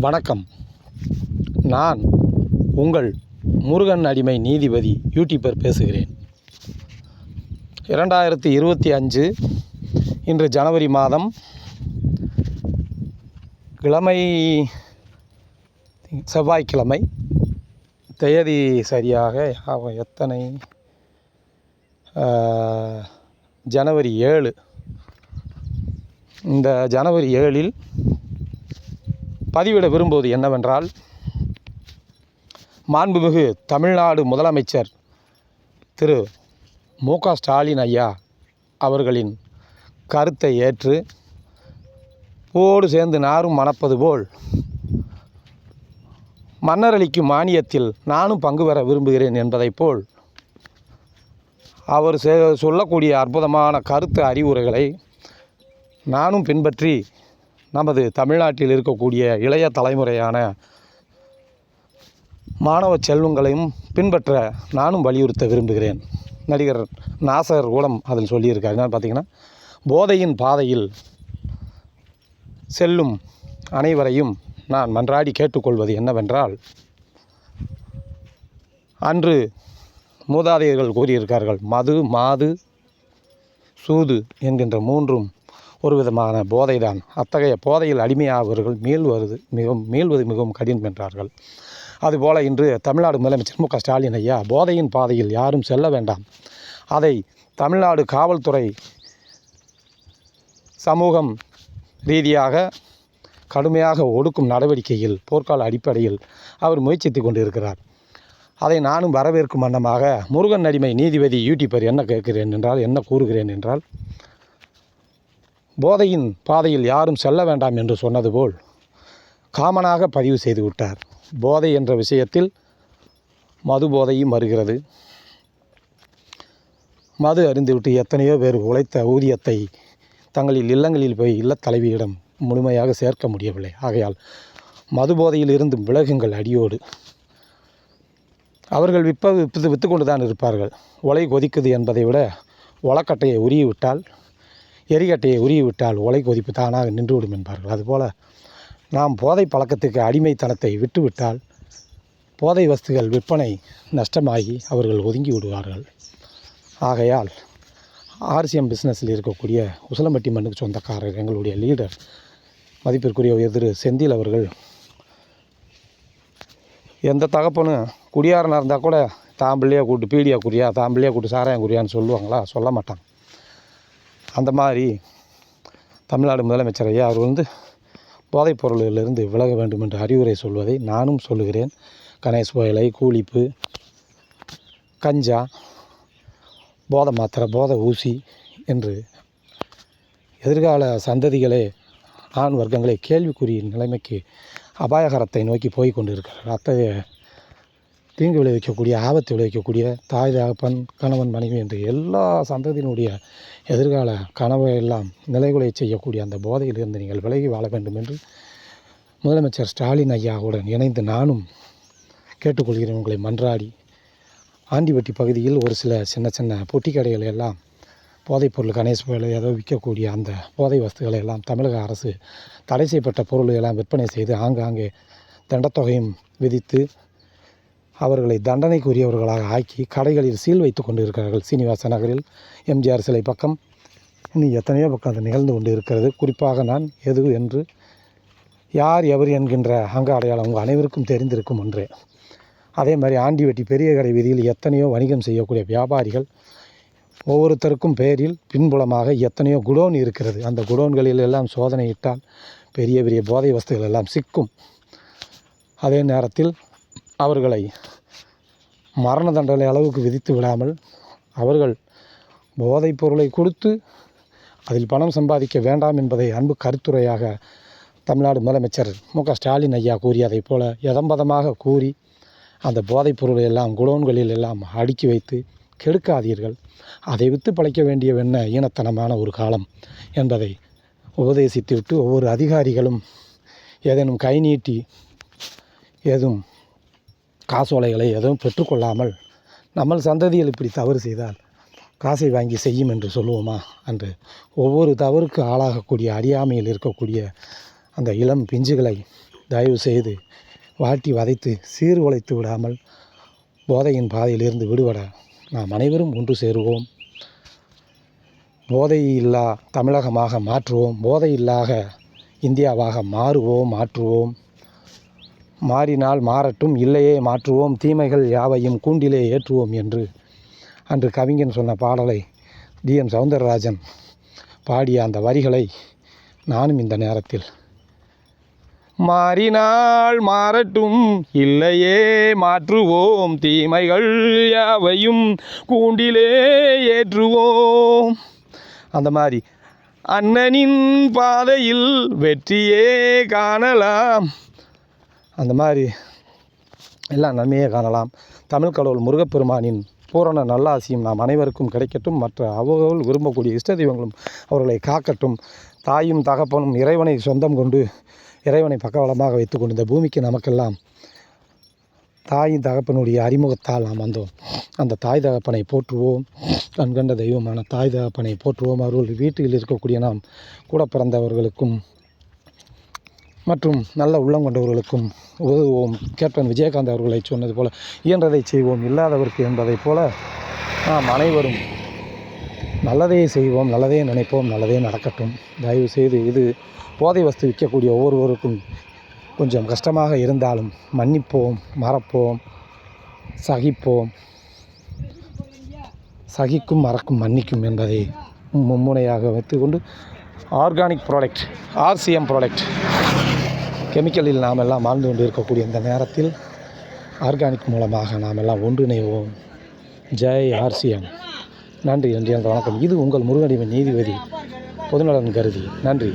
வணக்கம். நான் உங்கள் முருகன் அடிமை நீதிபதி யூடியூபர் பேசுகிறேன். 2025 இன்று ஜனவரி மாதம், கிழமை செவ்வாய்க்கிழமை, தேதி சரியாக எத்தனை, ஜனவரி 7. இந்த ஜனவரி 7இல் பதிவிட விரும்புவது என்னவென்றால், மாண்புமிகு தமிழ்நாடு முதலமைச்சர் திரு மு.க. ஸ்டாலின் ஐயா அவர்களின் கருத்தை ஏற்று பூவோடு சேர்ந்து நாரும் மணப்பது போல் மன்னரளிக்கும் மானியத்தில் நானும் பங்கு பெற விரும்புகிறேன் என்பதைப் போல் அவர் சொல்லக்கூடிய அற்புதமான கருத்து அறிவுரைகளை நானும் பின்பற்றி நமது தமிழ்நாட்டில் இருக்கக்கூடிய இளைய தலைமுறையான மாணவ செல்வங்களையும் பின்பற்ற நானும் வலியுறுத்த விரும்புகிறேன். நடிகர் நாசர் கூட அதில் சொல்லியிருக்கார். என்னன்னு பார்த்தீங்கன்னா, போதையின் பாதையில் செல்லும் அனைவரையும் நான் மன்றாடி கேட்டுக்கொள்வது என்னவென்றால், அன்று மூதாதையர்கள் கூறியிருக்கார்கள், மது, மாது, சூது என்கின்ற மூன்றும் ஒரு விதமான போதைதான். அத்தகைய போதையில் அடிமையாகவர்கள் மீள்வது மிகவும் கடினம் என்றார்கள். அதுபோல் இன்று தமிழ்நாடு முதலமைச்சர் மு.க. ஸ்டாலின் ஐயா, போதையின் பாதையில் யாரும் செல்ல வேண்டாம், அதை தமிழ்நாடு காவல்துறை சமூகம் ரீதியாக கடுமையாக ஒடுக்கும் நடவடிக்கையில் போர்க்கால அடிப்படையில் அவர் முயற்சித்து கொண்டிருக்கிறார். அதை நானும் வரவேற்கும் வண்ணமாக முருகன் அடிமை நீதிபதி யூடியூபர் என்ன கூறுகிறேன் என்றால், போதையின் பாதையில் யாரும் செல்ல வேண்டாம் என்று சொன்னது போல் காமனாக பதிவு செய்து விட்டார். போதை என்ற விஷயத்தில் மது போதையும் வருகிறது. மது அறிந்துவிட்டு எத்தனையோ பேர் உழைத்த ஊதியத்தை தங்களின் இல்லங்களில் போய் இல்லத் தலைவியிடம் முழுமையாக சேர்க்க முடியவில்லை. ஆகையால் மது போதையில் இருந்து விலகுங்கள் அடியோடு. அவர்கள் விற்று கொண்டு தான் இருப்பார்கள். ஒலை கொதிக்குது என்பதை விட ஒலக்கட்டையை உருவிவிட்டால், எரிகட்டையை உருவிவிட்டால் ஒலை கொதிப்பு தானாக நின்றுவிடும் என்பார்கள். அதுபோல் நாம் போதை பழக்கத்துக்கு அடிமைத்தனத்தை விட்டுவிட்டால் போதை வஸ்துகள் விற்பனை நஷ்டமாகி அவர்கள் ஒதுங்கி விடுவார்கள். ஆகையால் ஆர்சிஎம் பிஸ்னஸில் இருக்கக்கூடிய உசிலம்பட்டி மண்ணுக்கு சொந்தக்காரர் எங்களுடைய லீடர் மதிப்பிற்குரிய திரு செந்தில் அவர்கள், எந்த தகப்பனும் குடியாரனாக இருந்தால் கூட தான் பிள்ளையாக கூப்பிட்டு பீடியாக குறியா, தான் பிள்ளையாக கூப்பிட்டு சாராயம் குறியான்னு சொல்லுவாங்களா? சொல்ல மாட்டாங்க. அந்த மாதிரி தமிழ்நாடு முதலமைச்சர் ஐயா அவர் போதைப் பொருளிலிருந்து விலக வேண்டும் என்று அறிவுரை சொல்வதை நானும் சொல்லுகிறேன். கணேஷ் புயலை, கூலிப்பு, கஞ்சா, போதை மாத்திரை, போதை ஊசி என்று எதிர்கால சந்ததிகளே, ஆண் வர்க்கங்களே கேள்விக்குரிய நிலைமைக்கு அபாயகரத்தை நோக்கி போய் கொண்டிருக்கிறார். அத்தகைய தீங்கு விளைவிக்கக்கூடிய, ஆபத்து விளைவிக்கக்கூடிய தாய், தகப்பன், கணவன், மனைவி என்று எல்லா சந்ததியினுடைய எதிர்கால கனவை எல்லாம் நிலைகுலைய செய்யக்கூடிய அந்த போதையிலிருந்து நீங்கள் விலகி வாழ வேண்டும் என்று முதலமைச்சர் ஸ்டாலின் ஐயாவுடன் இணைந்து நானும் கேட்டுக்கொள்கிறேன். உங்களை மன்றாடி, ஆண்டிப்பட்டி பகுதியில் ஒரு சில சின்ன பொட்டி கடைகள் எல்லாம் போதைப்பொருள், கணேஷ் பொருள் ஏதோ விற்கக்கூடிய அந்த போதை வஸ்துக்களை எல்லாம் தமிழக அரசு தடை செய்யப்பட்ட பொருள்களெல்லாம் விற்பனை செய்து ஆங்காங்கே தண்டத்தொகையும் விதித்து அவர்களை தண்டனைக்குரியவர்களாக ஆக்கி கடைகளில் சீல் வைத்து கொண்டு இருக்கிறார்கள். சீனிவாச நகரில், எம்ஜிஆர் சிலை பக்கம், இன்னும் எத்தனையோ பக்கம் அது நிகழ்ந்து கொண்டு இருக்கிறது. குறிப்பாக நான் எது என்று யார் எவர் என்கின்ற அங்க அடையாளம் உங்கள் அனைவருக்கும் தெரிந்திருக்கும் ஒன்றே. அதே மாதிரி ஆண்டிவட்டி பெரிய கடை வீதியில் எத்தனையோ வணிகம் செய்யக்கூடிய வியாபாரிகள் ஒவ்வொருத்தருக்கும் பேரில் பின்புலமாக எத்தனையோ குடோன் இருக்கிறது. அந்த குடோன்களில் எல்லாம் சோதனையிட்டால் பெரிய பெரிய போதை வஸ்துகள் எல்லாம் சிக்கும். அதே நேரத்தில் அவர்களை மரண தண்டனை அளவுக்கு விதித்து விடாமல் அவர்கள் போதைப் பொருளை கொடுத்து அதில் பணம் சம்பாதிக்க வேண்டாம் என்பதை அன்பு கருத்துரையாக தமிழ்நாடு முதலமைச்சர் மு.க. ஸ்டாலின் ஐயா கூறியதைப் போல யதம்பதமாக கூறி அந்த போதைப் பொருளை எல்லாம் குடோன்களில் எல்லாம் அடுக்கி வைத்து கெடுக்காதீர்கள். அதை விற்று பழைக்க வேண்டிய ஈனத்தனமான ஒரு காலம் என்பதை உபதேசித்துவிட்டு, ஒவ்வொரு அதிகாரிகளும் ஏதேனும் கை நீட்டி ஏதும் காசோலைகளை எதுவும் பெற்றுக்கொள்ளாமல், நம்ம சந்ததியில் இப்படி தவறு செய்தால் காசை வாங்கி செய்யும் என்று சொல்லுவோமா? அன்று ஒவ்வொரு தவறுக்கு ஆளாகக்கூடிய அறியாமையில் இருக்கக்கூடிய அந்த இளம் பிஞ்சுகளை தயவு செய்து வாட்டி வதைத்து சீர்குலைத்து விடாமல் போதையின் பாதையிலிருந்து விடுபட நாம் அனைவரும் ஒன்று சேருவோம். போதை இல்லா தமிழகமாக மாற்றுவோம். போதை இல்லாத இந்தியாவாக மாற்றுவோம். மாறினால் மாறட்டும், இல்லையே மாற்றுவோம். தீமைகள் யாவையும் கூண்டிலே ஏற்றுவோம் என்று அன்று கவிஞன் சொன்ன பாடலை டிஎம் சௌந்தரராஜன் பாடிய அந்த வரிகளை நானும் இந்த நேரத்தில் மாறினால் மாறட்டும், இல்லையே மாற்றுவோம். தீமைகள் யாவையும் கூண்டிலே ஏற்றுவோம். அந்த மாதிரி அண்ணனின் பாதையில் வெற்றியே காணலாம். அந்த மாதிரி எல்லாம் நன்மையே காணலாம். தமிழ் கடவுள் முருகப்பெருமானின் பூரண நல்லாசியும் நாம் அனைவருக்கும் கிடைக்கட்டும். மற்ற அவர்கள் விரும்பக்கூடிய இஷ்ட தெய்வங்களும் அவர்களை காக்கட்டும். தாயும் தகப்பனும் இறைவனை சொந்தம் கொண்டு இறைவனை பக்கவலமாக வைத்துக்கொண்டு இந்த பூமிக்கு நமக்கெல்லாம் தாயின் தகப்பனுடைய அறிமுகத்தால் நாம் வந்தோம். அந்த தாய் தகப்பனை போற்றுவோம். கண்கண்ட தெய்வமான தாய் தகப்பனை போற்றுவோம். அவர்கள் வீட்டில் இருக்கக்கூடிய நாம் கூட பிறந்தவர்களுக்கும் மற்றும் நல்ல உள்ளம் கொண்டவர்களுக்கும் உதவுவோம். கேப்டன் விஜயகாந்த் அவர்களை சொன்னது போல இயன்றதை செய்வோம், இல்லாதவருக்கு என்பதைப் போல நாம் அனைவரும் நல்லதே செய்வோம், நல்லதே நினைப்போம், நல்லதே நடக்கட்டும். தயவு செய்து இது போதை வஸ்து விற்கக்கூடிய ஒவ்வொருவருக்கும் கொஞ்சம் கஷ்டமாக இருந்தாலும் மன்னிப்போம், மறப்போம், சகிப்போம். சகிக்கும், மறக்கும், மன்னிக்கும் என்பதை மும்முனையாக வைத்துக்கொண்டு ஆர்கானிக் ப்ராடக்ட், RCM ப்ராடக்ட், கெமிக்கலில் நாம் எல்லாம் வாழ்ந்து கொண்டு இருக்கக்கூடிய இந்த நேரத்தில் ஆர்கானிக் மூலமாக நாம் எல்லாம் ஒன்றிணைவோம். ஜெய் RCM. நன்றி, நன்றி, வணக்கம். இது உங்கள் முருகனடிமை நீதிபதி, பொதுநலன் கருதி. நன்றி.